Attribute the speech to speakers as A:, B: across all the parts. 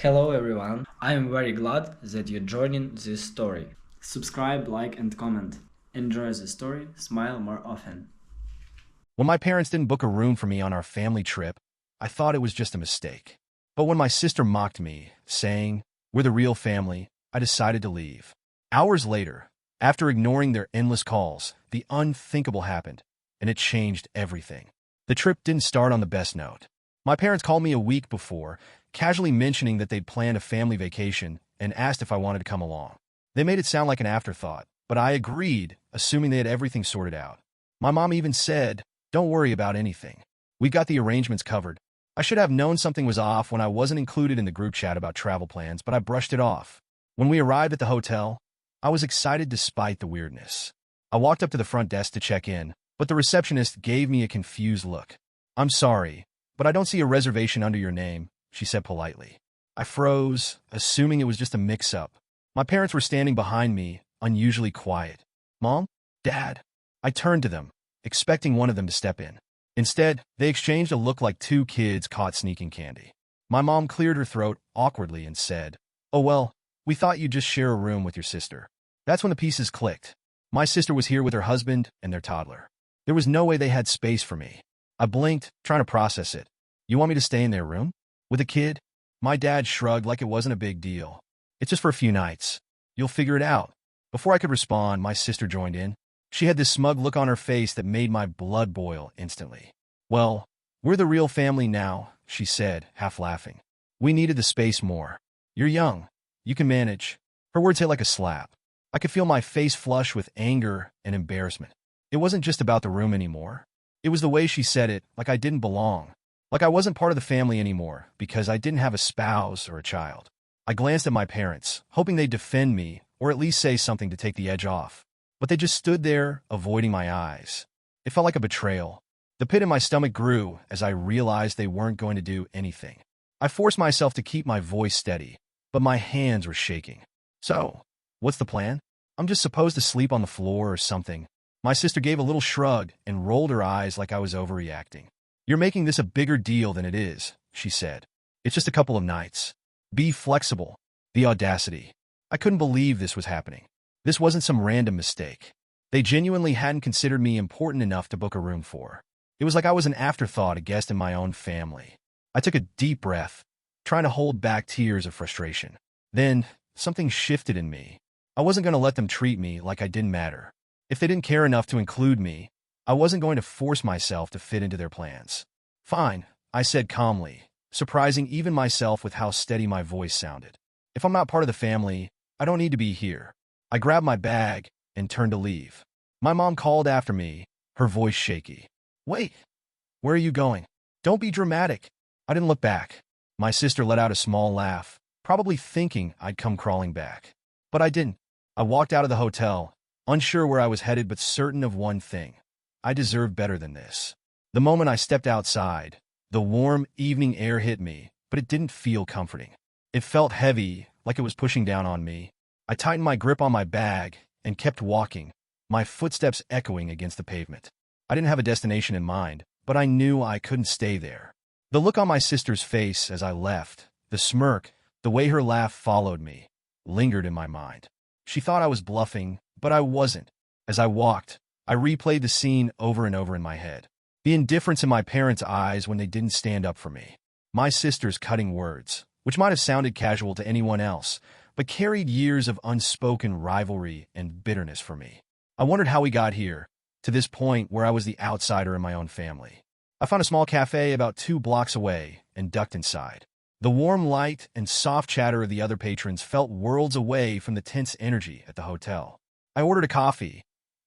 A: Hello everyone, I am very glad that you're joining this story. Subscribe, like and comment. Enjoy the story, smile more often.
B: When my parents didn't book a room for me on our family trip, I thought it was just a mistake. But when my sister mocked me, saying, "We're the real family," I decided to leave. Hours later, after ignoring their endless calls, the unthinkable happened, and it changed everything. The trip didn't start on the best note. My parents called me a week before, casually mentioning that they'd planned a family vacation and asked if I wanted to come along. They made it sound like an afterthought, but I agreed, assuming they had everything sorted out. My mom even said, "Don't worry about anything. We got the arrangements covered." I should have known something was off when I wasn't included in the group chat about travel plans, but I brushed it off. When we arrived at the hotel, I was excited despite the weirdness. I walked up to the front desk to check in, but the receptionist gave me a confused look. "I'm sorry, but I don't see a reservation under your name," she said politely. I froze, assuming it was just a mix-up. My parents were standing behind me, unusually quiet. "Mom? Dad?" I turned to them, expecting one of them to step in. Instead, they exchanged a look like two kids caught sneaking candy. My mom cleared her throat awkwardly and said, "Oh well, we thought you'd just share a room with your sister." That's when the pieces clicked. My sister was here with her husband and their toddler. There was no way they had space for me. I blinked, trying to process it. "You want me to stay in their room? With a kid?" My dad shrugged like it wasn't a big deal. "It's just for a few nights. You'll figure it out." Before I could respond, my sister joined in. She had this smug look on her face that made my blood boil instantly. "Well, we're the real family now," she said, half laughing. "We needed the space more. You're young. You can manage." Her words hit like a slap. I could feel my face flush with anger and embarrassment. It wasn't just about the room anymore. It was the way she said it, like I didn't belong. Like I wasn't part of the family anymore because I didn't have a spouse or a child. I glanced at my parents, hoping they'd defend me or at least say something to take the edge off. But they just stood there, avoiding my eyes. It felt like a betrayal. The pit in my stomach grew as I realized they weren't going to do anything. I forced myself to keep my voice steady, but my hands were shaking. "So, what's the plan? I'm just supposed to sleep on the floor or something." My sister gave a little shrug and rolled her eyes like I was overreacting. "You're making this a bigger deal than it is," she said. "It's just a couple of nights. Be flexible." The audacity. I couldn't believe this was happening. This wasn't some random mistake. They genuinely hadn't considered me important enough to book a room for. It was like I was an afterthought, a guest in my own family. I took a deep breath, trying to hold back tears of frustration. Then, something shifted in me. I wasn't going to let them treat me like I didn't matter. If they didn't care enough to include me, I wasn't going to force myself to fit into their plans. "Fine," I said calmly, surprising even myself with how steady my voice sounded. "If I'm not part of the family, I don't need to be here." I grabbed my bag and turned to leave. My mom called after me, her voice shaky. "Wait, where are you going? Don't be dramatic." I didn't look back. My sister let out a small laugh, probably thinking I'd come crawling back. But I didn't. I walked out of the hotel, unsure where I was headed but certain of one thing. I deserved better than this. The moment I stepped outside, the warm evening air hit me, but it didn't feel comforting. It felt heavy, like it was pushing down on me. I tightened my grip on my bag and kept walking, my footsteps echoing against the pavement. I didn't have a destination in mind, but I knew I couldn't stay there. The look on my sister's face as I left, the smirk, the way her laugh followed me, lingered in my mind. She thought I was bluffing, but I wasn't. As I walked, I replayed the scene over and over in my head. The indifference in my parents' eyes when they didn't stand up for me. My sister's cutting words, which might have sounded casual to anyone else, but carried years of unspoken rivalry and bitterness for me. I wondered how we got here, to this point where I was the outsider in my own family. I found a small cafe about 2 blocks away and ducked inside. The warm light and soft chatter of the other patrons felt worlds away from the tense energy at the hotel. I ordered a coffee,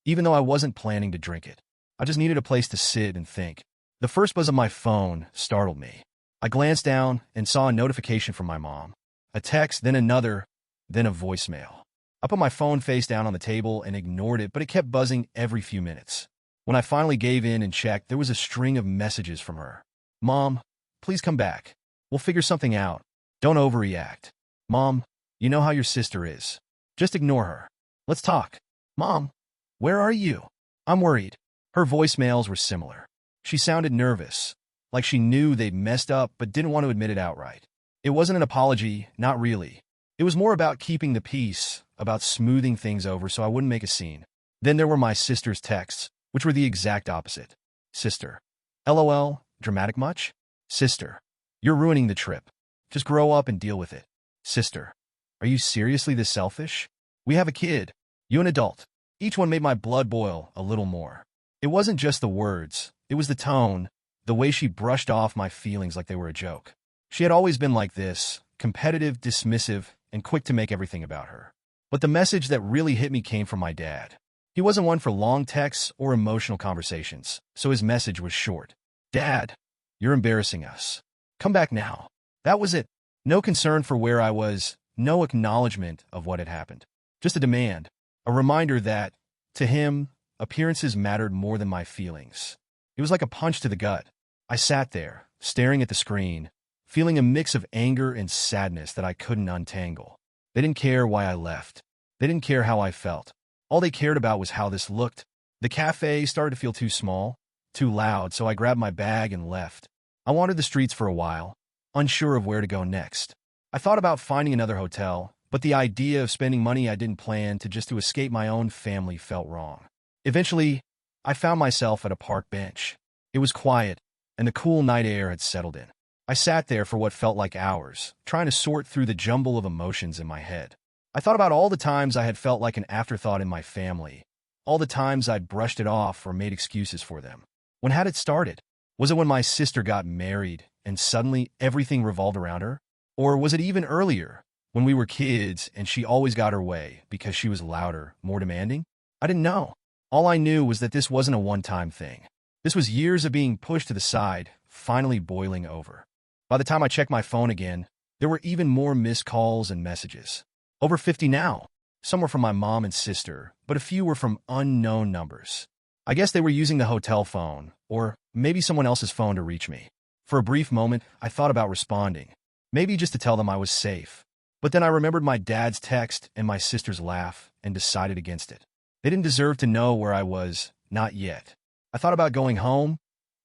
B: even though I wasn't planning to drink it. I just needed a place to sit and think. The first buzz of my phone startled me. I glanced down and saw a notification from my mom. A text, then another, then a voicemail. I put my phone face down on the table and ignored it, but it kept buzzing every few minutes. When I finally gave in and checked, there was a string of messages from her. "Mom, please come back. We'll figure something out. Don't overreact. Mom, you know how your sister is. Just ignore her. Let's talk. Mom, where are you? I'm worried." Her voicemails were similar. She sounded nervous, like she knew they'd messed up but didn't want to admit it outright. It wasn't an apology, not really. It was more about keeping the peace, about smoothing things over so I wouldn't make a scene. Then there were my sister's texts, which were the exact opposite. Sister. LOL, dramatic much? Sister. You're ruining the trip. Just grow up and deal with it. Sister. Are you seriously this selfish? We have a kid. You an adult. Each one made my blood boil a little more. It wasn't just the words. It was the tone, the way she brushed off my feelings like they were a joke. She had always been like this, competitive, dismissive, and quick to make everything about her. But the message that really hit me came from my dad. He wasn't one for long texts or emotional conversations, so his message was short. Dad, you're embarrassing us. Come back now. That was it. No concern for where I was, no acknowledgement of what had happened. Just a demand, a reminder that, to him, appearances mattered more than my feelings. It was like a punch to the gut. I sat there, staring at the screen, feeling a mix of anger and sadness that I couldn't untangle. They didn't care why I left. They didn't care how I felt. All they cared about was how this looked. The cafe started to feel too small, too loud, so I grabbed my bag and left. I wandered the streets for a while, unsure of where to go next. I thought about finding another hotel, but the idea of spending money I didn't plan to escape my own family felt wrong. Eventually, I found myself at a park bench. It was quiet, and the cool night air had settled in. I sat there for what felt like hours, trying to sort through the jumble of emotions in my head. I thought about all the times I had felt like an afterthought in my family, all the times I'd brushed it off or made excuses for them. When had it started? Was it when my sister got married and suddenly everything revolved around her? Or was it even earlier, when we were kids and she always got her way because she was louder, more demanding? I didn't know. All I knew was that this wasn't a one-time thing. This was years of being pushed to the side, finally boiling over. By the time I checked my phone again, there were even more missed calls and messages. Over 50 now. Some were from my mom and sister, but a few were from unknown numbers. I guess they were using the hotel phone, or maybe someone else's phone to reach me. For a brief moment, I thought about responding, maybe just to tell them I was safe. But then I remembered my dad's text and my sister's laugh and decided against it. They didn't deserve to know where I was, not yet. I thought about going home,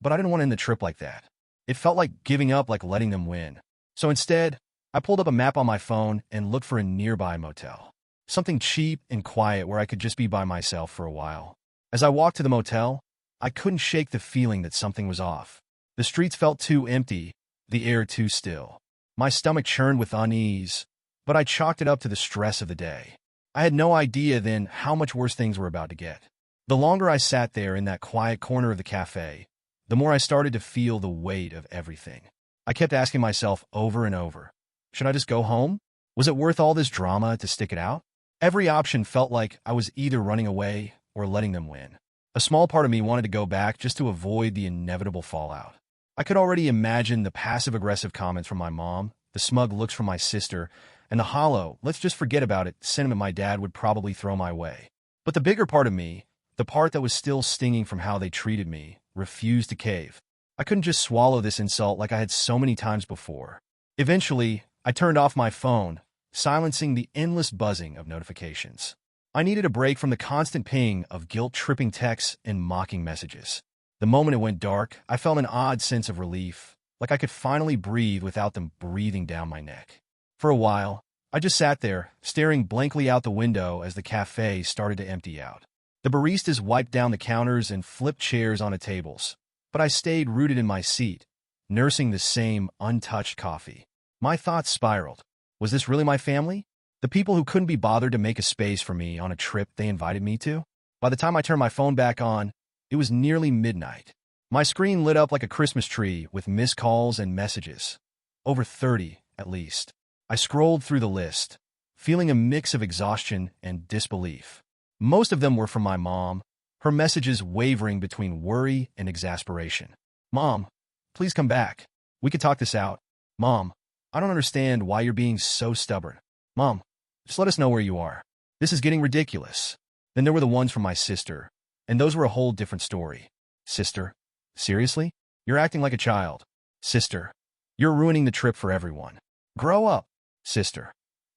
B: but I didn't want to end the trip like that. It felt like giving up, like letting them win. So instead, I pulled up a map on my phone and looked for a nearby motel. Something cheap and quiet where I could just be by myself for a while. As I walked to the motel, I couldn't shake the feeling that something was off. The streets felt too empty, the air too still. My stomach churned with unease, but I chalked it up to the stress of the day. I had no idea then how much worse things were about to get. The longer I sat there in that quiet corner of the cafe, the more I started to feel the weight of everything. I kept asking myself over and over, should I just go home? Was it worth all this drama to stick it out? Every option felt like I was either running away or letting them win. A small part of me wanted to go back just to avoid the inevitable fallout. I could already imagine the passive-aggressive comments from my mom, the smug looks from my sister, and the hollow, let's just forget about it, sentiment my dad would probably throw my way. But the bigger part of me, the part that was still stinging from how they treated me, refused to cave. I couldn't just swallow this insult like I had so many times before. Eventually, I turned off my phone, silencing the endless buzzing of notifications. I needed a break from the constant ping of guilt-tripping texts and mocking messages. The moment it went dark, I felt an odd sense of relief, like I could finally breathe without them breathing down my neck. For a while, I just sat there, staring blankly out the window as the cafe started to empty out. The baristas wiped down the counters and flipped chairs onto tables, but I stayed rooted in my seat, nursing the same untouched coffee. My thoughts spiraled. Was this really my family? The people who couldn't be bothered to make a space for me on a trip they invited me to? By the time I turned my phone back on, it was nearly midnight. My screen lit up like a Christmas tree with missed calls and messages. Over 30, at least. I scrolled through the list, feeling a mix of exhaustion and disbelief. Most of them were from my mom, her messages wavering between worry and exasperation. Mom, please come back. We could talk this out. Mom, I don't understand why you're being so stubborn. Mom, just let us know where you are. This is getting ridiculous. Then there were the ones from my sister, and those were a whole different story. Sister, seriously? You're acting like a child. Sister, you're ruining the trip for everyone. Grow up. Sister,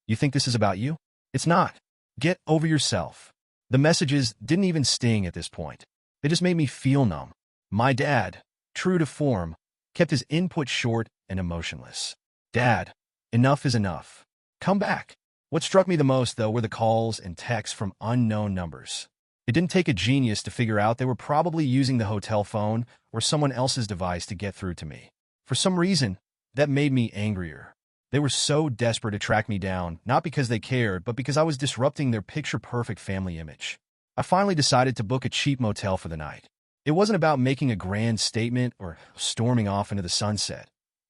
B: you think this is about you? It's not. Get over yourself. The messages didn't even sting at this point. They just made me feel numb. My dad, true to form, kept his input short and emotionless. Dad, Enough is enough. Come back. What struck me the most, though, were the calls and texts from unknown numbers. It didn't take a genius to figure out they were probably using the hotel phone or someone else's device to get through to me. For some reason, that made me angrier. They were so desperate to track me down, not because they cared, but because I was disrupting their picture-perfect family image. I finally decided to book a cheap motel for the night. It wasn't about making a grand statement or storming off into the sunset.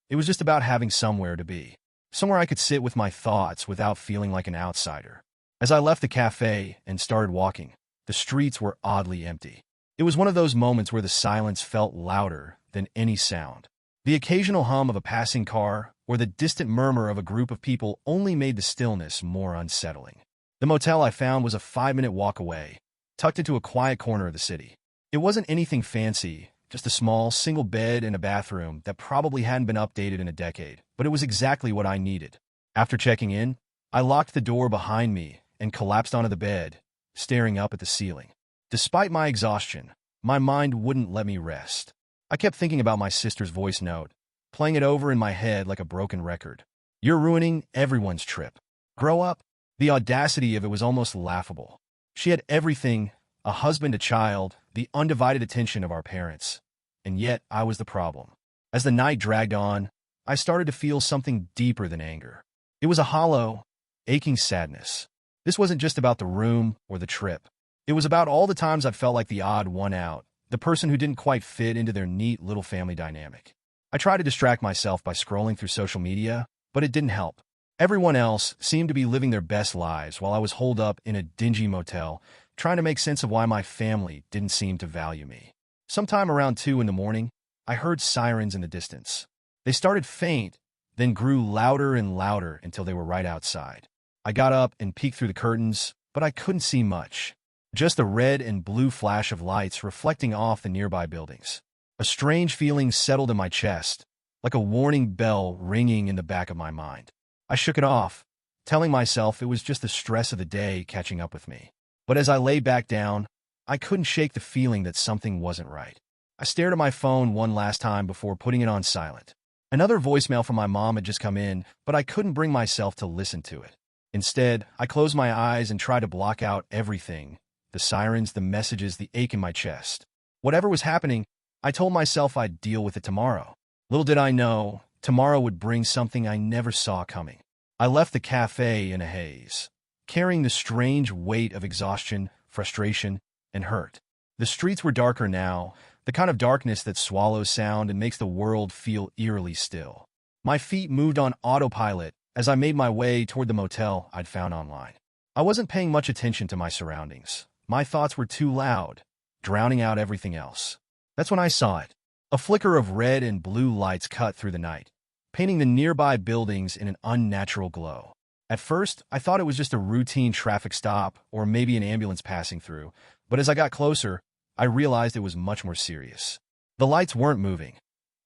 B: It was just about having somewhere to be. Somewhere I could sit with my thoughts without feeling like an outsider. As I left the cafe and started walking, the streets were oddly empty. It was one of those moments where the silence felt louder than any sound. The occasional hum of a passing car or the distant murmur of a group of people only made the stillness more unsettling. The motel I found was a 5-minute walk away, tucked into a quiet corner of the city. It wasn't anything fancy, just a small, single bed and a bathroom that probably hadn't been updated in a decade, but it was exactly what I needed. After checking in, I locked the door behind me and collapsed onto the bed, staring up at the ceiling. Despite my exhaustion, my mind wouldn't let me rest. I kept thinking about my sister's voice note, playing it over in my head like a broken record. You're ruining everyone's trip. Grow up. The audacity of it was almost laughable. She had everything, a husband, a child, the undivided attention of our parents. And yet I was the problem. As the night dragged on, I started to feel something deeper than anger. It was a hollow, aching sadness. This wasn't just about the room or the trip. It was about all the times I felt like the odd one out, the person who didn't quite fit into their neat little family dynamic. I tried to distract myself by scrolling through social media, but it didn't help. Everyone else seemed to be living their best lives while I was holed up in a dingy motel, trying to make sense of why my family didn't seem to value me. Sometime around 2 in the morning, I heard sirens in the distance. They started faint, then grew louder and louder until they were right outside. I got up and peeked through the curtains, but I couldn't see much. Just a red and blue flash of lights reflecting off the nearby buildings. A strange feeling settled in my chest, like a warning bell ringing in the back of my mind. I shook it off, telling myself it was just the stress of the day catching up with me. But as I lay back down, I couldn't shake the feeling that something wasn't right. I stared at my phone one last time before putting it on silent. Another voicemail from my mom had just come in, but I couldn't bring myself to listen to it. Instead, I closed my eyes and tried to block out everything: the sirens, the messages, the ache in my chest. Whatever was happening, I told myself I'd deal with it tomorrow. Little did I know, tomorrow would bring something I never saw coming. I left the cafe in a haze, carrying the strange weight of exhaustion, frustration, and hurt. The streets were darker now, the kind of darkness that swallows sound and makes the world feel eerily still. My feet moved on autopilot as I made my way toward the motel I'd found online. I wasn't paying much attention to my surroundings. My thoughts were too loud, drowning out everything else. That's when I saw it. A flicker of red and blue lights cut through the night, painting the nearby buildings in an unnatural glow. At first, I thought it was just a routine traffic stop or maybe an ambulance passing through, but as I got closer, I realized it was much more serious. The lights weren't moving.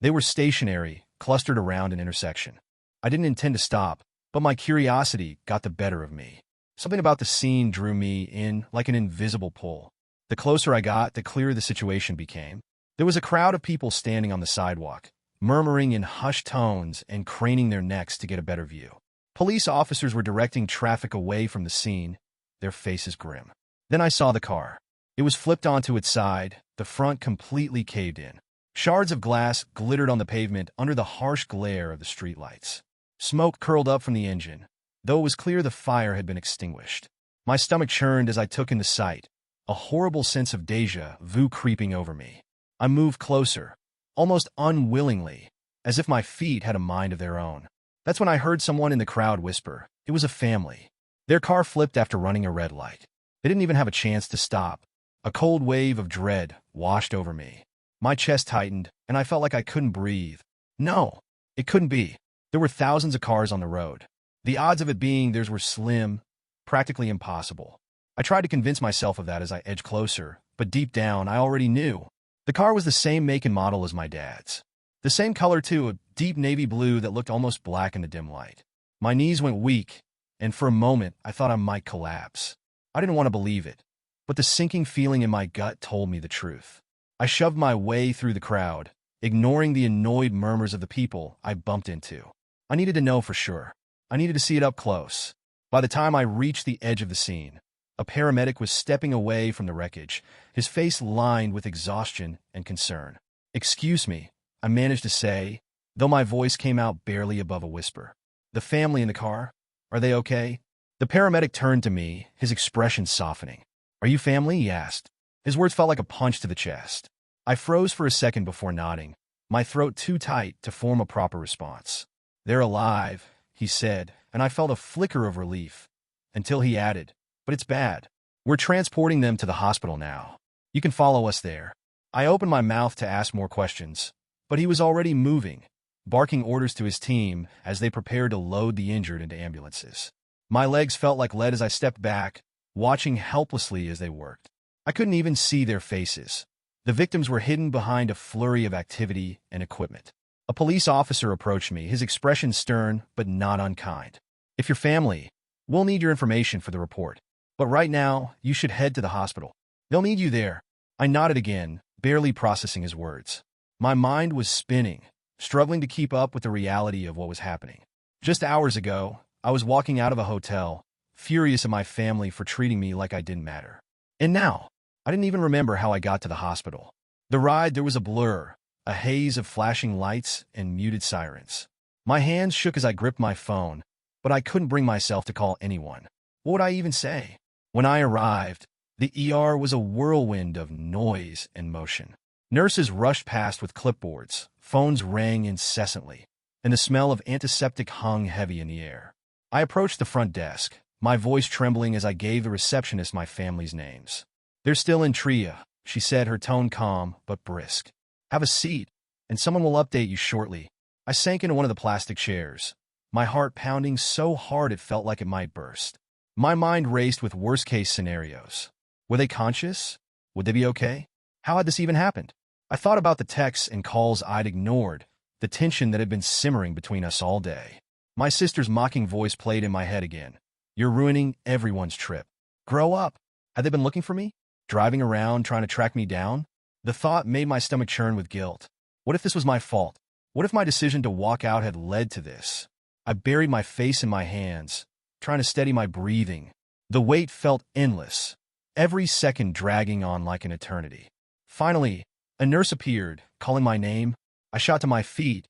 B: They were stationary, clustered around an intersection. I didn't intend to stop, but my curiosity got the better of me. Something about the scene drew me in like an invisible pull. The closer I got, the clearer the situation became. There was a crowd of people standing on the sidewalk, murmuring in hushed tones and craning their necks to get a better view. Police officers were directing traffic away from the scene, their faces grim. Then I saw the car. It was flipped onto its side, the front completely caved in. Shards of glass glittered on the pavement under the harsh glare of the streetlights. Smoke curled up from the engine, though it was clear the fire had been extinguished. My stomach churned as I took in the sight, a horrible sense of déjà vu creeping over me. I moved closer, almost unwillingly, as if my feet had a mind of their own. That's when I heard someone in the crowd whisper. It was a family. Their car flipped after running a red light. They didn't even have a chance to stop. A cold wave of dread washed over me. My chest tightened, and I felt like I couldn't breathe. No, it couldn't be. There were thousands of cars on the road. The odds of it being theirs were slim, practically impossible. I tried to convince myself of that as I edged closer, but deep down I already knew. The car was the same make and model as my dad's. The same color too, a deep navy blue that looked almost black in the dim light. My knees went weak, and for a moment I thought I might collapse. I didn't want to believe it, but the sinking feeling in my gut told me the truth. I shoved my way through the crowd, ignoring the annoyed murmurs of the people I bumped into. I needed to know for sure. I needed to see it up close. By the time I reached the edge of the scene, a paramedic was stepping away from the wreckage, his face lined with exhaustion and concern. "Excuse me," I managed to say, though my voice came out barely above a whisper. "The family in the car? Are they okay?" The paramedic turned to me, his expression softening. "Are you family?" he asked. His words felt like a punch to the chest. I froze for a second before nodding, my throat too tight to form a proper response. "They're alive," he said, and I felt a flicker of relief, until he added, "But it's bad. We're transporting them to the hospital now. You can follow us there." I opened my mouth to ask more questions, but he was already moving, barking orders to his team as they prepared to load the injured into ambulances. My legs felt like lead as I stepped back, watching helplessly as they worked. I couldn't even see their faces. The victims were hidden behind a flurry of activity and equipment. A police officer approached me, his expression stern but not unkind. "If your family, we'll need your information for the report. But right now, you should head to the hospital. They'll need you there." I nodded again, barely processing his words. My mind was spinning, struggling to keep up with the reality of what was happening. Just hours ago, I was walking out of a hotel, furious at my family for treating me like I didn't matter. And now, I didn't even remember how I got to the hospital. The ride, there was a blur, a haze of flashing lights and muted sirens. My hands shook as I gripped my phone, but I couldn't bring myself to call anyone. What would I even say? When I arrived, the ER was a whirlwind of noise and motion. Nurses rushed past with clipboards, phones rang incessantly, and the smell of antiseptic hung heavy in the air. I approached the front desk, my voice trembling as I gave the receptionist my family's names. "They're still in TRIA," she said, her tone calm but brisk. "Have a seat, and someone will update you shortly." I sank into one of the plastic chairs, my heart pounding so hard it felt like it might burst. My mind raced with worst-case scenarios. Were they conscious? Would they be okay? How had this even happened? I thought about the texts and calls I'd ignored, the tension that had been simmering between us all day. My sister's mocking voice played in my head again. "You're ruining everyone's trip. Grow up." Had they been looking for me? Driving around, trying to track me down? The thought made my stomach churn with guilt. What if this was my fault? What if my decision to walk out had led to this? I buried my face in my hands, trying to steady my breathing. The wait felt endless, every second dragging on like an eternity. Finally, a nurse appeared, calling my name. I shot to my feet,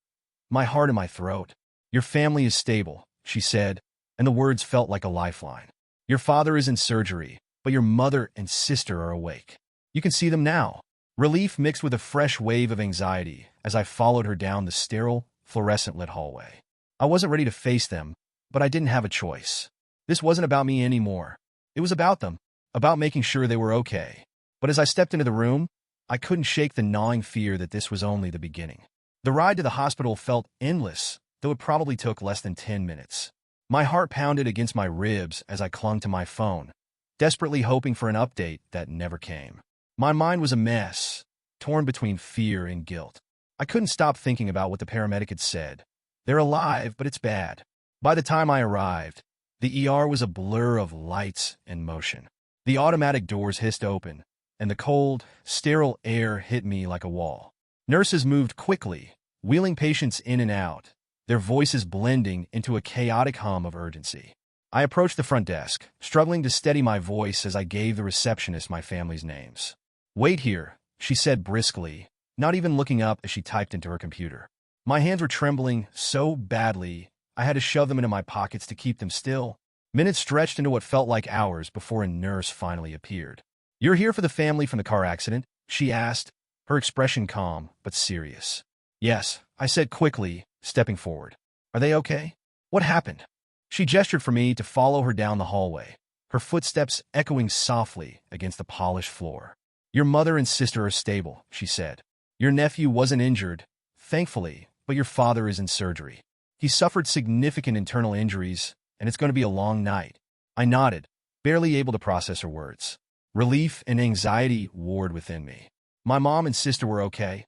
B: my heart in my throat. "Your family is stable," she said, and the words felt like a lifeline. "Your father is in surgery, but your mother and sister are awake. You can see them now." Relief mixed with a fresh wave of anxiety as I followed her down the sterile, fluorescent-lit hallway. I wasn't ready to face them, but I didn't have a choice. This wasn't about me anymore. It was about them, about making sure they were okay. But as I stepped into the room, I couldn't shake the gnawing fear that this was only the beginning. The ride to the hospital felt endless, though it probably took less than 10 minutes. My heart pounded against my ribs as I clung to my phone, desperately hoping for an update that never came. My mind was a mess, torn between fear and guilt. I couldn't stop thinking about what the paramedic had said. "They're alive, but it's bad." By the time I arrived, the ER was a blur of lights and motion. The automatic doors hissed open, and the cold, sterile air hit me like a wall. Nurses moved quickly, wheeling patients in and out, their voices blending into a chaotic hum of urgency. I approached the front desk, struggling to steady my voice as I gave the receptionist my family's names. "Wait here," she said briskly, not even looking up as she typed into her computer. My hands were trembling so badly, I had to shove them into my pockets to keep them still. Minutes stretched into what felt like hours before a nurse finally appeared. "You're here for the family from the car accident?" she asked, her expression calm but serious. "Yes," I said quickly, stepping forward. "Are they okay? What happened?" She gestured for me to follow her down the hallway, her footsteps echoing softly against the polished floor. "Your mother and sister are stable," she said. "Your nephew wasn't injured, thankfully, but your father is in surgery. He suffered significant internal injuries, and it's going to be a long night." I nodded, barely able to process her words. Relief and anxiety warred within me. My mom and sister were okay,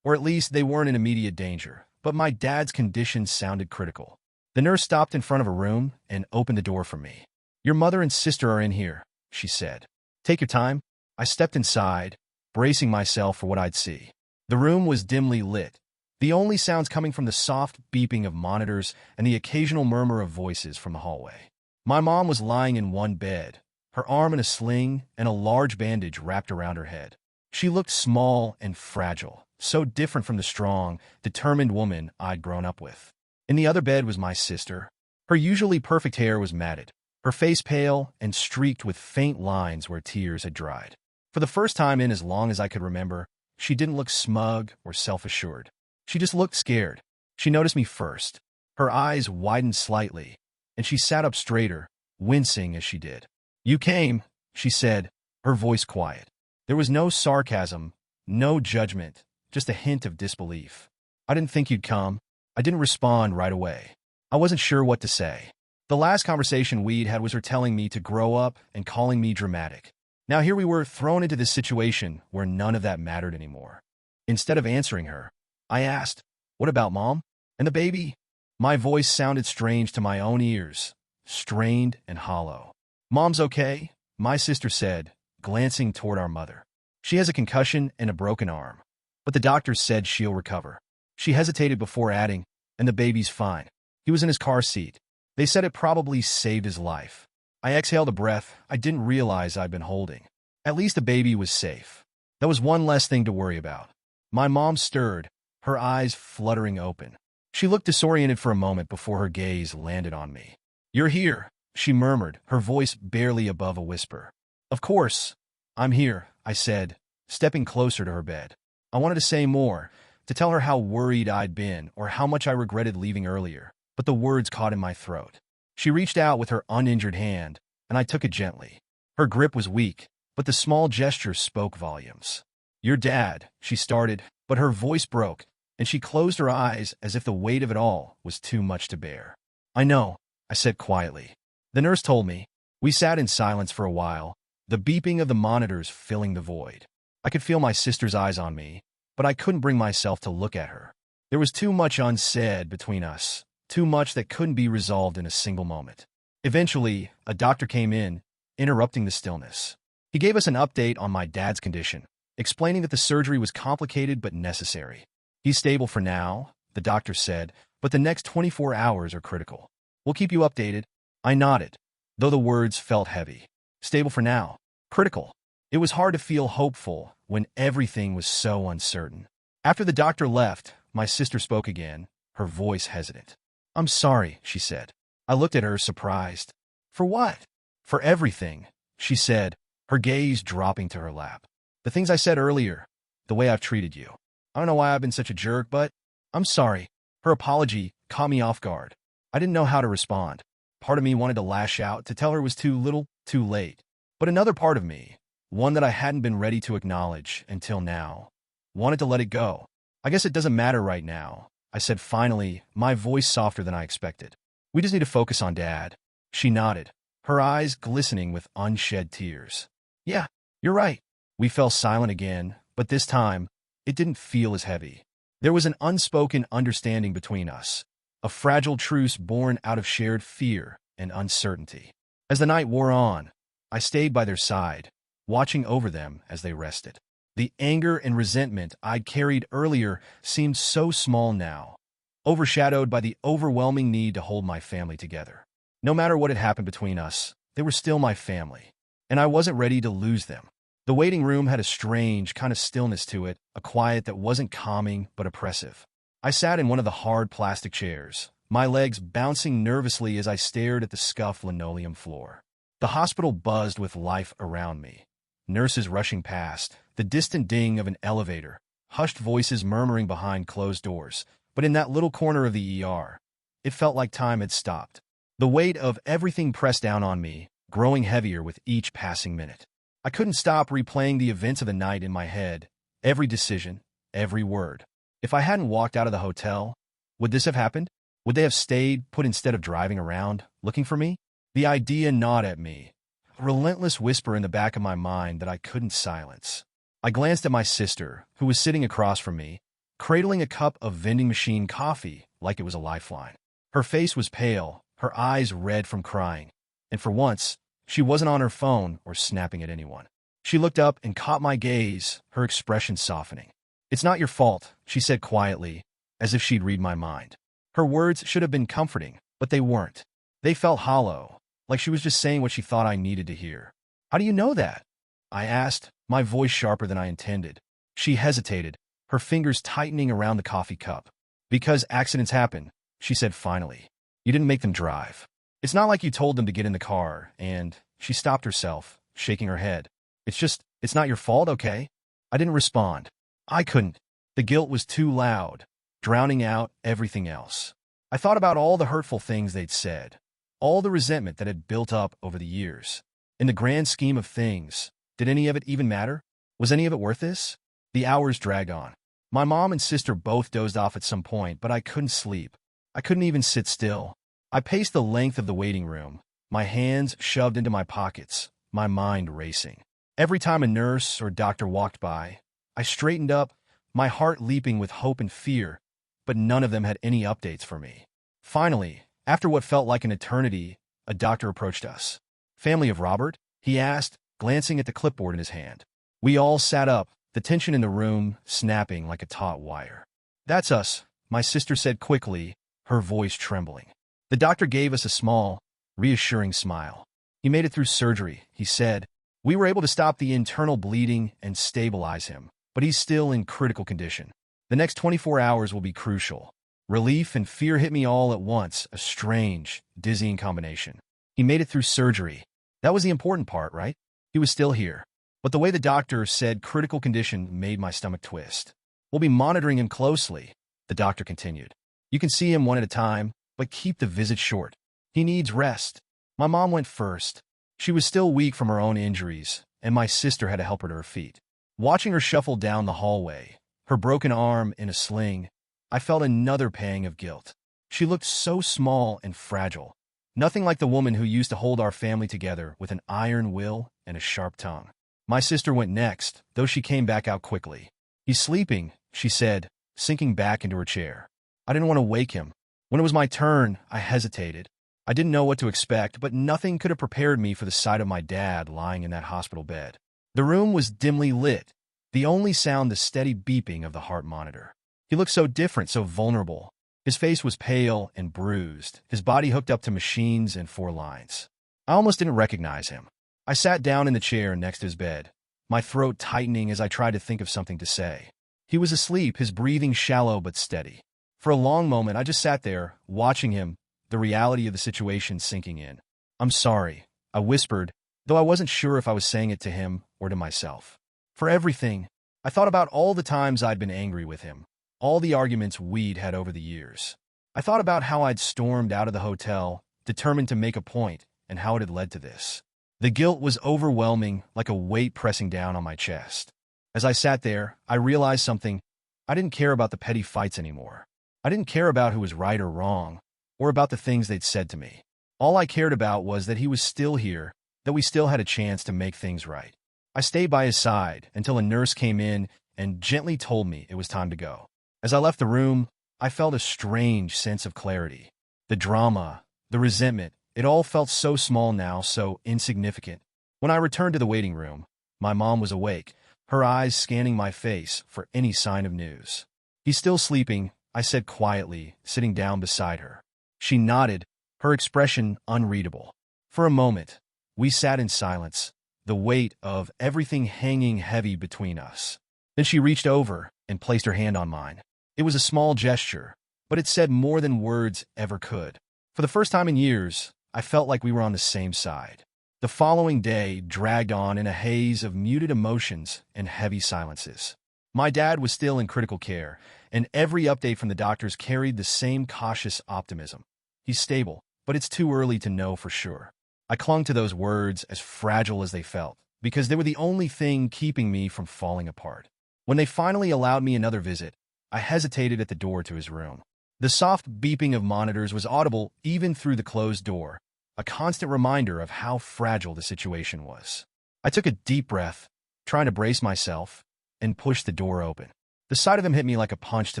B: or at least they weren't in immediate danger, but my dad's condition sounded critical. The nurse stopped in front of a room and opened the door for me. "Your mother and sister are in here," she said. "Take your time." I stepped inside, bracing myself for what I'd see. The room was dimly lit, the only sounds coming from the soft beeping of monitors and the occasional murmur of voices from the hallway. My mom was lying in one bed, her arm in a sling and a large bandage wrapped around her head. She looked small and fragile, so different from the strong, determined woman I'd grown up with. In the other bed was my sister. Her usually perfect hair was matted, her face pale and streaked with faint lines where tears had dried. For the first time in as long as I could remember, she didn't look smug or self-assured. She just looked scared. She noticed me first. Her eyes widened slightly, and she sat up straighter, wincing as she did. "You came," she said, her voice quiet. There was no sarcasm, no judgment, just a hint of disbelief. "I didn't think you'd come." I didn't respond right away. I wasn't sure what to say. The last conversation we'd had was her telling me to grow up and calling me dramatic. Now here we were thrown into this situation where none of that mattered anymore. Instead of answering her, I asked, "What about Mom? And the baby?" My voice sounded strange to my own ears, strained and hollow. "Mom's okay," my sister said, glancing toward our mother. "She has a concussion and a broken arm, but the doctors said she'll recover." She hesitated before adding, "And the baby's fine. He was in his car seat. They said it probably saved his life." I exhaled a breath I didn't realize I'd been holding. At least the baby was safe. That was one less thing to worry about. My mom stirred, her eyes fluttering open. She looked disoriented for a moment before her gaze landed on me. "You're here," she murmured, her voice barely above a whisper. "Of course, I'm here," I said, stepping closer to her bed. I wanted to say more, to tell her how worried I'd been or how much I regretted leaving earlier, but the words caught in my throat. She reached out with her uninjured hand, and I took it gently. Her grip was weak, but the small gesture spoke volumes. "Your dad," she started, but her voice broke, and she closed her eyes as if the weight of it all was too much to bear. "I know," I said quietly. "The nurse told me." We sat in silence for a while, the beeping of the monitors filling the void. I could feel my sister's eyes on me, but I couldn't bring myself to look at her. There was too much unsaid between us, too much that couldn't be resolved in a single moment. Eventually, a doctor came in, interrupting the stillness. He gave us an update on my dad's condition, explaining that the surgery was complicated but necessary. "He's stable for now," the doctor said, "but the next 24 hours are critical. We'll keep you updated." I nodded, though the words felt heavy. Stable for now. Critical. It was hard to feel hopeful when everything was so uncertain. After the doctor left, my sister spoke again, her voice hesitant. "I'm sorry," she said. I looked at her, surprised. "For what?" "For everything," she said, her gaze dropping to her lap. "The things I said earlier, the way I've treated you. I don't know why I've been such a jerk, but I'm sorry." Her apology caught me off guard. I didn't know how to respond. Part of me wanted to lash out, to tell her it was too little, too late. But another part of me, one that I hadn't been ready to acknowledge until now, wanted to let it go. "I guess it doesn't matter right now," I said finally, my voice softer than I expected. "We just need to focus on Dad." She nodded, her eyes glistening with unshed tears. "Yeah, you're right." We fell silent again, but this time, it didn't feel as heavy. There was an unspoken understanding between us, a fragile truce born out of shared fear and uncertainty. As the night wore on, I stayed by their side, watching over them as they rested. The anger and resentment I'd carried earlier seemed so small now, overshadowed by the overwhelming need to hold my family together. No matter what had happened between us, they were still my family, and I wasn't ready to lose them. The waiting room had a strange kind of stillness to it, a quiet that wasn't calming but oppressive. I sat in one of the hard plastic chairs, my legs bouncing nervously as I stared at the scuffed linoleum floor. The hospital buzzed with life around me. Nurses rushing past, the distant ding of an elevator, hushed voices murmuring behind closed doors. But in that little corner of the ER, it felt like time had stopped. The weight of everything pressed down on me, growing heavier with each passing minute. I couldn't stop replaying the events of the night in my head, every decision, every word. If I hadn't walked out of the hotel, would this have happened? Would they have stayed put instead of driving around, looking for me? The idea gnawed at me, a relentless whisper in the back of my mind that I couldn't silence. I glanced at my sister, who was sitting across from me, cradling a cup of vending machine coffee like it was a lifeline. Her face was pale, her eyes red from crying, and for once, she wasn't on her phone or snapping at anyone. She looked up and caught my gaze, her expression softening. "It's not your fault," she said quietly, as if she'd read my mind. Her words should have been comforting, but they weren't. They felt hollow, like she was just saying what she thought I needed to hear. "How do you know that?" I asked, my voice sharper than I intended. She hesitated, her fingers tightening around the coffee cup. "Because accidents happen," she said finally. "You didn't make them drive. It's not like you told them to get in the car," and she stopped herself, shaking her head. It's not your fault, okay?" I didn't respond. I couldn't. The guilt was too loud, drowning out everything else. I thought about all the hurtful things they'd said, all the resentment that had built up over the years. In the grand scheme of things, did any of it even matter? Was any of it worth this? The hours dragged on. My mom and sister both dozed off at some point, but I couldn't sleep. I couldn't even sit still. I paced the length of the waiting room, my hands shoved into my pockets, my mind racing. Every time a nurse or doctor walked by, I straightened up, my heart leaping with hope and fear, but none of them had any updates for me. Finally, after what felt like an eternity, a doctor approached us. "Family of Robert?" he asked, glancing at the clipboard in his hand. We all sat up, the tension in the room snapping like a taut wire. "That's us," my sister said quickly, her voice trembling. The doctor gave us a small, reassuring smile. "He made it through surgery," he said. "We were able to stop the internal bleeding and stabilize him, but he's still in critical condition. The next 24 hours will be crucial." Relief and fear hit me all at once, a strange, dizzying combination. He made it through surgery. That was the important part, right? He was still here. But the way the doctor said critical condition made my stomach twist. "We'll be monitoring him closely," the doctor continued. "You can see him one at a time, but keep the visit short. He needs rest." My mom went first. She was still weak from her own injuries, and my sister had to help her to her feet. Watching her shuffle down the hallway, her broken arm in a sling, I felt another pang of guilt. She looked so small and fragile, nothing like the woman who used to hold our family together with an iron will and a sharp tongue. My sister went next, though she came back out quickly. "He's sleeping," she said, sinking back into her chair. I didn't want to wake him. When it was my turn, I hesitated. I didn't know what to expect, but nothing could have prepared me for the sight of my dad lying in that hospital bed. The room was dimly lit, the only sound the steady beeping of the heart monitor. He looked so different, so vulnerable. His face was pale and bruised, his body hooked up to machines and 4 lines. I almost didn't recognize him. I sat down in the chair next to his bed, my throat tightening as I tried to think of something to say. He was asleep, his breathing shallow but steady. For a long moment, I just sat there, watching him, the reality of the situation sinking in. "I'm sorry," I whispered, though I wasn't sure if I was saying it to him or to myself. "For everything." I thought about all the times I'd been angry with him, all the arguments we'd had over the years. I thought about how I'd stormed out of the hotel, determined to make a point, and how it had led to this. The guilt was overwhelming, like a weight pressing down on my chest. As I sat there, I realized something. I didn't care about the petty fights anymore. I didn't care about who was right or wrong, or about the things they'd said to me. All I cared about was that he was still here, that we still had a chance to make things right. I stayed by his side until a nurse came in and gently told me it was time to go. As I left the room, I felt a strange sense of clarity. The drama, the resentment, it all felt so small now, so insignificant. When I returned to the waiting room, my mom was awake, her eyes scanning my face for any sign of news. "He's still sleeping," I said quietly, sitting down beside her. She nodded, her expression unreadable. For a moment, we sat in silence, the weight of everything hanging heavy between us. Then she reached over and placed her hand on mine. It was a small gesture, but it said more than words ever could. For the first time in years, I felt like we were on the same side. The following day dragged on in a haze of muted emotions and heavy silences. My dad was still in critical care, and every update from the doctors carried the same cautious optimism. "He's stable, but it's too early to know for sure." I clung to those words, as fragile as they felt, because they were the only thing keeping me from falling apart. When they finally allowed me another visit, I hesitated at the door to his room. The soft beeping of monitors was audible even through the closed door, a constant reminder of how fragile the situation was. I took a deep breath, trying to brace myself, and pushed the door open. The sight of him hit me like a punch to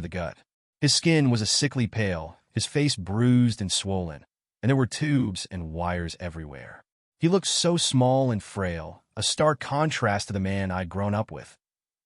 B: the gut. His skin was a sickly pale, his face bruised and swollen, and there were tubes and wires everywhere. He looked so small and frail, a stark contrast to the man I'd grown up with.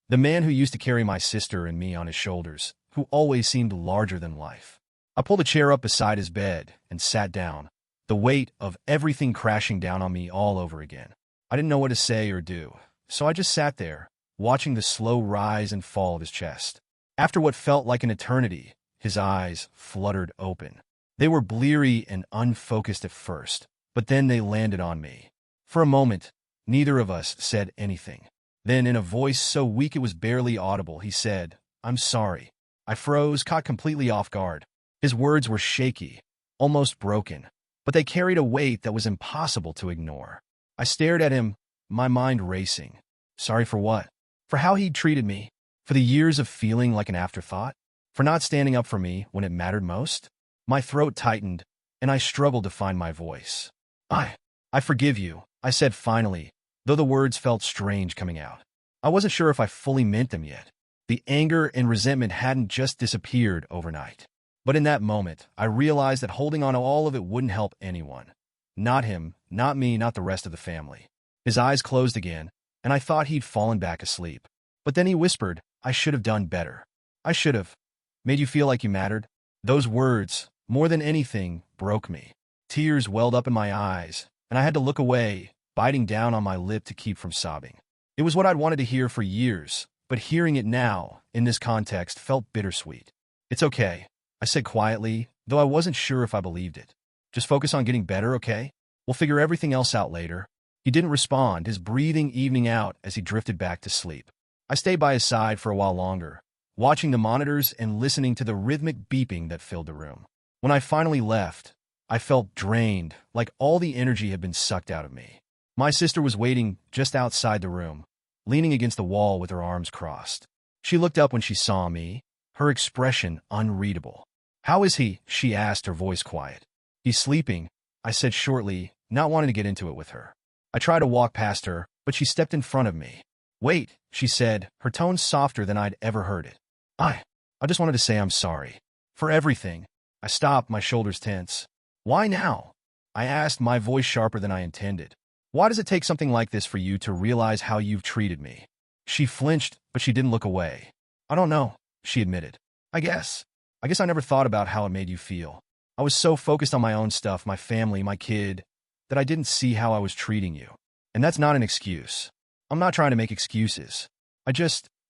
B: The man who used to carry my sister and me on his shoulders, who always seemed larger than life. I pulled a chair up beside his bed and sat down, the weight of everything crashing down on me all over again. I didn't know what to say or do, so I just sat there, watching the slow rise and fall of his chest. After what felt like an eternity, his eyes fluttered open. They were bleary and unfocused at first, but then they landed on me. For a moment, neither of us said anything. Then, in a voice so weak it was barely audible, he said, "I'm sorry." I froze, caught completely off guard. His words were shaky, almost broken, but they carried a weight that was impossible to ignore. I stared at him, my mind racing. Sorry for what? For how he'd treated me? For the years of feeling like an afterthought? For not standing up for me when it mattered most? My throat tightened, and I struggled to find my voice. I forgive you, I said finally, though the words felt strange coming out. I wasn't sure if I fully meant them yet. The anger and resentment hadn't just disappeared overnight. But in that moment, I realized that holding on to all of it wouldn't help anyone. Not him, not me, not the rest of the family. His eyes closed again, and I thought he'd fallen back asleep. But then he whispered, "I should have done better. I should have made you feel like you mattered." Those words, more than anything, broke me. Tears welled up in my eyes, and I had to look away, biting down on my lip to keep from sobbing. It was what I'd wanted to hear for years, but hearing it now, in this context, felt bittersweet. "It's okay," I said quietly, though I wasn't sure if I believed it. "Just focus on getting better, okay? We'll figure everything else out later." He didn't respond, his breathing evening out as he drifted back to sleep. I stayed by his side for a while longer, watching the monitors and listening to the rhythmic beeping that filled the room. When I finally left, I felt drained, like all the energy had been sucked out of me. My sister was waiting just outside the room, leaning against the wall with her arms crossed. She looked up when she saw me, her expression unreadable. "How is he?" she asked, her voice quiet. "He's sleeping," I said shortly, not wanting to get into it with her. I tried to walk past her, but she stepped in front of me. "Wait," she said, her tone softer than I'd ever heard it. I just wanted to say I'm sorry. For everything." I stopped, my shoulders tense. "Why now?" I asked, my voice sharper than I intended. "Why does it take something like this for you to realize how you've treated me?" She flinched, but she didn't look away. "I don't know," she admitted. I guess I never thought about how it made you feel. I was so focused on my own stuff, my family, my kid, that I didn't see how I was treating you. And that's not an excuse. I'm not trying to make excuses.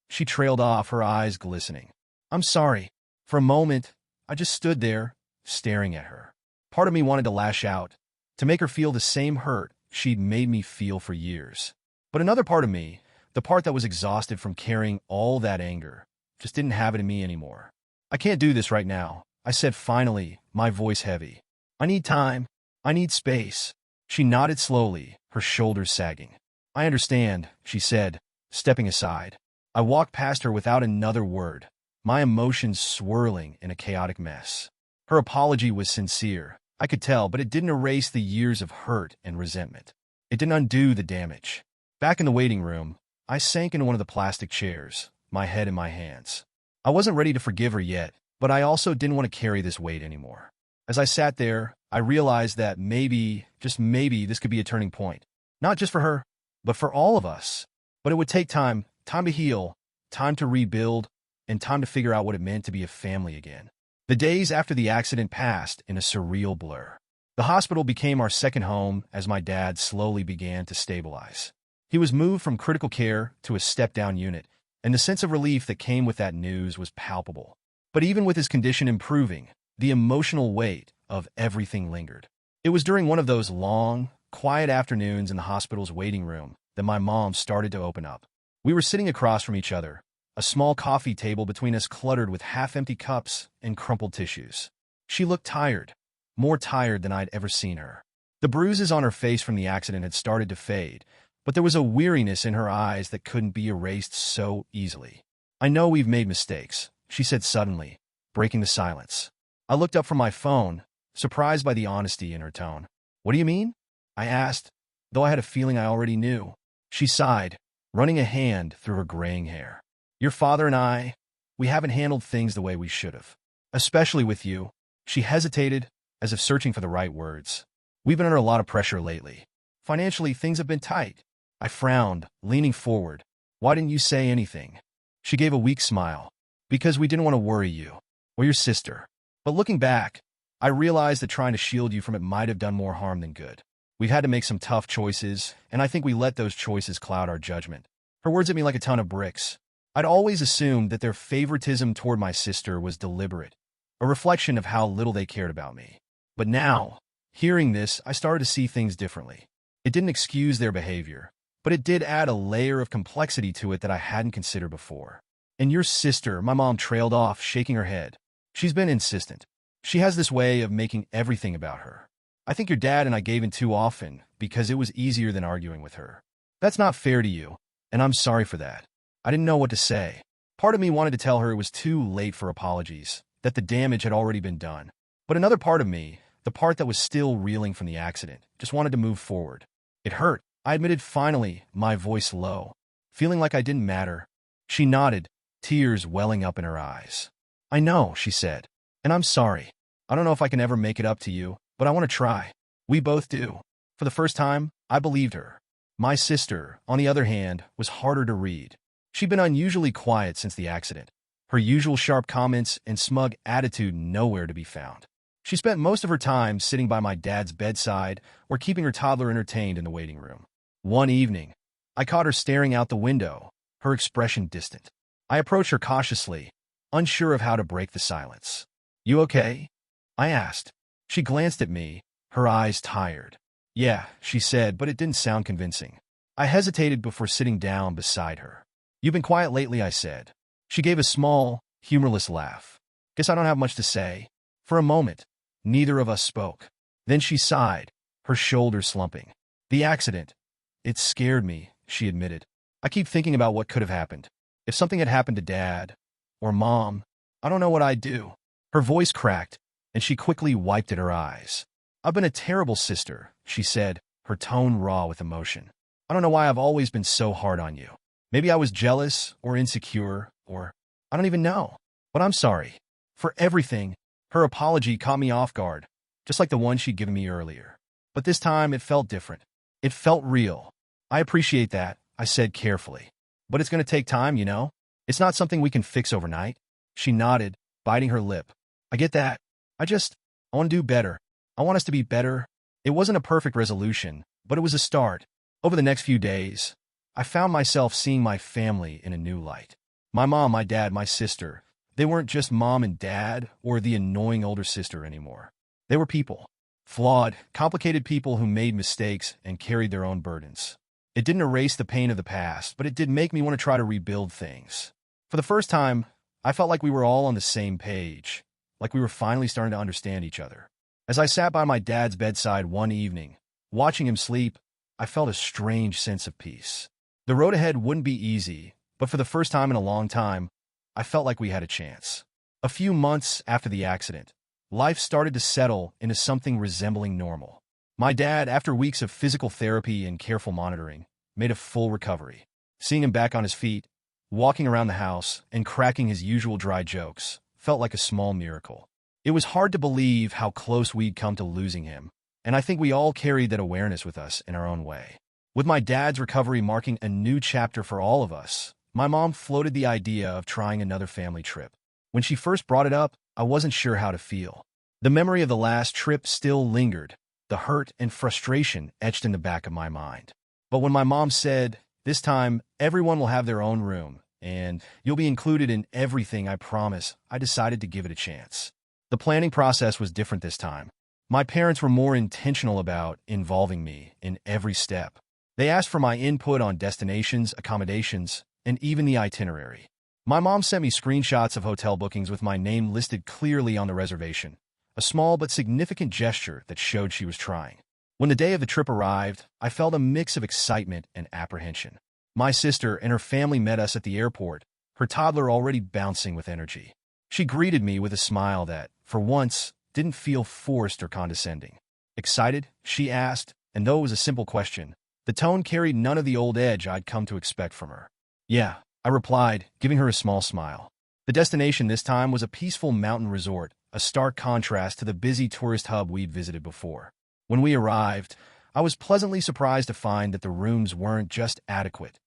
B: She trailed off, her eyes glistening. "I'm sorry." For a moment, I just stood there, staring at her. Part of me wanted to lash out, to make her feel the same hurt she'd made me feel for years. But another part of me, the part that was exhausted from carrying all that anger, just didn't have it in me anymore. "I can't do this right now," I said finally, my voice heavy. "I need time. I need space." She nodded slowly, her shoulders sagging. "I understand," she said, stepping aside. I walked past her without another word, my emotions swirling in a chaotic mess. Her apology was sincere, I could tell, but it didn't erase the years of hurt and resentment. It didn't undo the damage. Back in the waiting room, I sank into one of the plastic chairs, my head in my hands. I wasn't ready to forgive her yet, but I also didn't want to carry this weight anymore. As I sat there, I realized that maybe, just maybe, this could be a turning point. Not just for her, but for all of us. But it would take time to heal, time to rebuild, and time to figure out what it meant to be a family again. The days after the accident passed in a surreal blur. The hospital became our second home as my dad slowly began to stabilize. He was moved from critical care to a step-down unit, and the sense of relief that came with that news was palpable. But even with his condition improving, the emotional weight of everything lingered. It was during one of those long, quiet afternoons in the hospital's waiting room that my mom started to open up. We were sitting across from each other, a small coffee table between us cluttered with half-empty cups and crumpled tissues. She looked tired, more tired than I'd ever seen her. The bruises on her face from the accident had started to fade, but there was a weariness in her eyes that couldn't be erased so easily. "I know we've made mistakes," she said suddenly, breaking the silence. I looked up from my phone, surprised by the honesty in her tone. "What do you mean?" I asked, though I had a feeling I already knew. She sighed, running a hand through her graying hair. "Your father and we haven't handled things the way we should have. Especially with you." She hesitated, as if searching for the right words. "We've been under a lot of pressure lately. Financially, things have been tight." I frowned, leaning forward. "Why didn't you say anything?" She gave a weak smile. because we didn't want to worry you or your sister. But looking back, I realized that trying to shield you from it might have done more harm than good. We've had to make some tough choices, and I think we let those choices cloud our judgment. Her words hit me like a ton of bricks. I'd always assumed that their favoritism toward my sister was deliberate, a reflection of how little they cared about me. But now, hearing this, I started to see things differently. It didn't excuse their behavior, but it did add a layer of complexity to it that I hadn't considered before. And your sister, my mom trailed off, shaking her head. She's been insistent. She has this way of making everything about her. I think your dad and I gave in too often because it was easier than arguing with her. That's not fair to you, and I'm sorry for that. I didn't know what to say. Part of me wanted to tell her it was too late for apologies, that the damage had already been done. But another part of me, the part that was still reeling from the accident, just wanted to move forward. It hurt, I admitted finally, my voice low, feeling like I didn't matter. She nodded, tears welling up in her eyes. I know, she said, and I'm sorry. I don't know if I can ever make it up to you, but I want to try. We both do. For the first time, I believed her. My sister, on the other hand, was harder to read. She'd been unusually quiet since the accident, her usual sharp comments and smug attitude nowhere to be found. She spent most of her time sitting by my dad's bedside or keeping her toddler entertained in the waiting room. One evening, I caught her staring out the window, her expression distant. I approached her cautiously, unsure of how to break the silence. You okay? I asked. She glanced at me, her eyes tired. Yeah, she said, but it didn't sound convincing. I hesitated before sitting down beside her. You've been quiet lately, I said. She gave a small, humorless laugh. Guess I don't have much to say. For a moment, neither of us spoke. Then she sighed, her shoulders slumping. The accident. It scared me, she admitted. I keep thinking about what could have happened. If something had happened to Dad, or Mom, I don't know what I'd do. Her voice cracked, and she quickly wiped at her eyes. I've been a terrible sister, she said, her tone raw with emotion. I don't know why I've always been so hard on you. Maybe I was jealous or insecure, or I don't even know. But I'm sorry. For everything, her apology caught me off guard, just like the one she'd given me earlier. But this time it felt different. It felt real. I appreciate that, I said carefully. But it's going to take time, you know? It's not something we can fix overnight. She nodded, biting her lip. I get that. I want to do better. I want us to be better. It wasn't a perfect resolution, but it was a start. Over the next few days, I found myself seeing my family in a new light. My mom, my dad, my sister, they weren't just mom and dad or the annoying older sister anymore. They were people. Flawed, complicated people who made mistakes and carried their own burdens. It didn't erase the pain of the past, but it did make me want to try to rebuild things. For the first time, I felt like we were all on the same page, like we were finally starting to understand each other. As I sat by my dad's bedside one evening, watching him sleep, I felt a strange sense of peace. The road ahead wouldn't be easy, but for the first time in a long time, I felt like we had a chance. A few months after the accident, life started to settle into something resembling normal. My dad, after weeks of physical therapy and careful monitoring, made a full recovery. Seeing him back on his feet, walking around the house, and cracking his usual dry jokes felt like a small miracle. It was hard to believe how close we'd come to losing him, and I think we all carried that awareness with us in our own way. With my dad's recovery marking a new chapter for all of us, my mom floated the idea of trying another family trip. When she first brought it up, I wasn't sure how to feel. The memory of the last trip still lingered, the hurt and frustration etched in the back of my mind. But when my mom said, "This time, everyone will have their own room, and you'll be included in everything, I promise," I decided to give it a chance. The planning process was different this time. My parents were more intentional about involving me in every step. They asked for my input on destinations, accommodations, and even the itinerary. My mom sent me screenshots of hotel bookings with my name listed clearly on the reservation, a small but significant gesture that showed she was trying. When the day of the trip arrived, I felt a mix of excitement and apprehension. My sister and her family met us at the airport, her toddler already bouncing with energy. She greeted me with a smile that, for once, didn't feel forced or condescending. Excited? She asked, and though it was a simple question, the tone carried none of the old edge I'd come to expect from her. Yeah, I replied, giving her a small smile. The destination this time was a peaceful mountain resort, a stark contrast to the busy tourist hub we'd visited before. When we arrived, I was pleasantly surprised to find that the rooms weren't just adequate.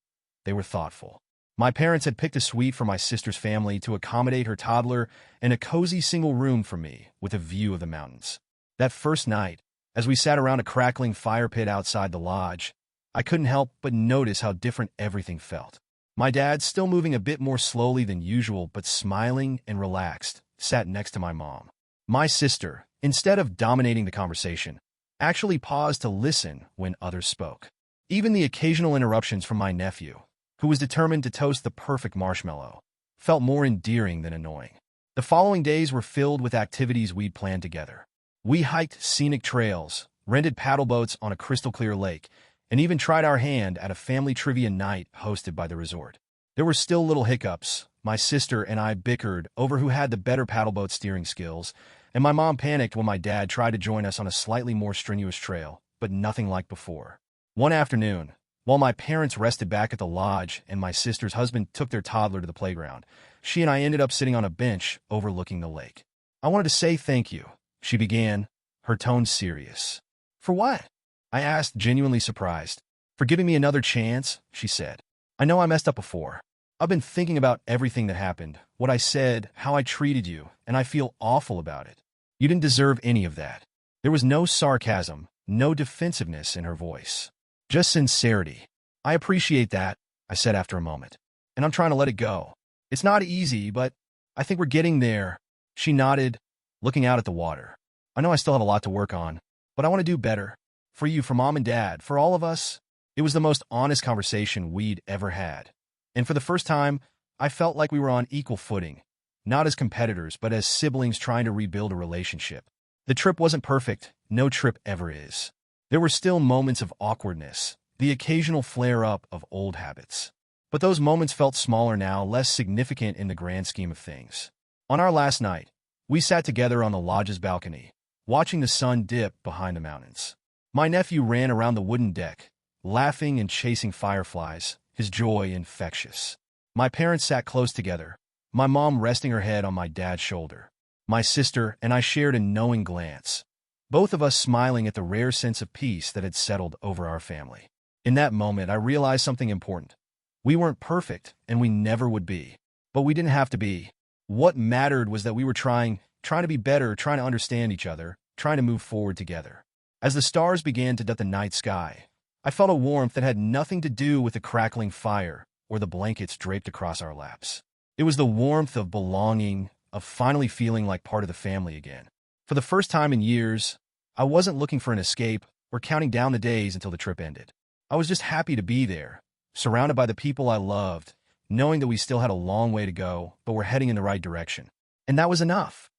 B: They were thoughtful. My parents had picked a suite for my sister's family to accommodate her toddler and a cozy single room for me with a view of the mountains. That first night, as we sat around a crackling fire pit outside the lodge, I couldn't help but notice how different everything felt. My dad, still moving a bit more slowly than usual but smiling and relaxed, sat next to my mom. My sister, instead of dominating the conversation, actually paused to listen when others spoke. Even the occasional interruptions from my nephew, who was determined to toast the perfect marshmallow, felt more endearing than annoying. The following days were filled with activities we'd planned together. We hiked scenic trails, rented paddle boats on a crystal-clear lake, and even tried our hand at a family trivia night hosted by the resort. There were still little hiccups. My sister and I bickered over who had the better paddleboat steering skills, and my mom panicked when my dad tried to join us on a slightly more strenuous trail, but nothing like before. One afternoon, while my parents rested back at the lodge and my sister's husband took their toddler to the playground, she and I ended up sitting on a bench overlooking the lake. "I wanted to say thank you," she began, her tone serious. "For what?" I asked, genuinely surprised. "For giving me another chance," she said. "I know I messed up before. I've been thinking about everything that happened, what I said, how I treated you, and I feel awful about it. You didn't deserve any of that." There was no sarcasm, no defensiveness in her voice. Just sincerity. "I appreciate that," I said after a moment. "And I'm trying to let it go. It's not easy, but I think we're getting there." She nodded, looking out at the water. "I know I still have a lot to work on, but I want to do better. For you, for Mom and Dad, for all of us." It was the most honest conversation we'd ever had. And for the first time, I felt like we were on equal footing, not as competitors, but as siblings trying to rebuild a relationship. The trip wasn't perfect. No trip ever is. There were still moments of awkwardness, the occasional flare-up of old habits. But those moments felt smaller now, less significant in the grand scheme of things. On our last night, we sat together on the lodge's balcony, watching the sun dip behind the mountains. My nephew ran around the wooden deck, laughing and chasing fireflies, his joy infectious. My parents sat close together, my mom resting her head on my dad's shoulder. My sister and I shared a knowing glance, both of us smiling at the rare sense of peace that had settled over our family. In that moment, I realized something important. We weren't perfect, and we never would be. But we didn't have to be. What mattered was that we were trying to be better, trying to understand each other, trying to move forward together. As the stars began to dot the night sky, I felt a warmth that had nothing to do with the crackling fire or the blankets draped across our laps. It was the warmth of belonging, of finally feeling like part of the family again. For the first time in years, I wasn't looking for an escape or counting down the days until the trip ended. I was just happy to be there, surrounded by the people I loved, knowing that we still had a long way to go, but we're heading in the right direction. And that was enough.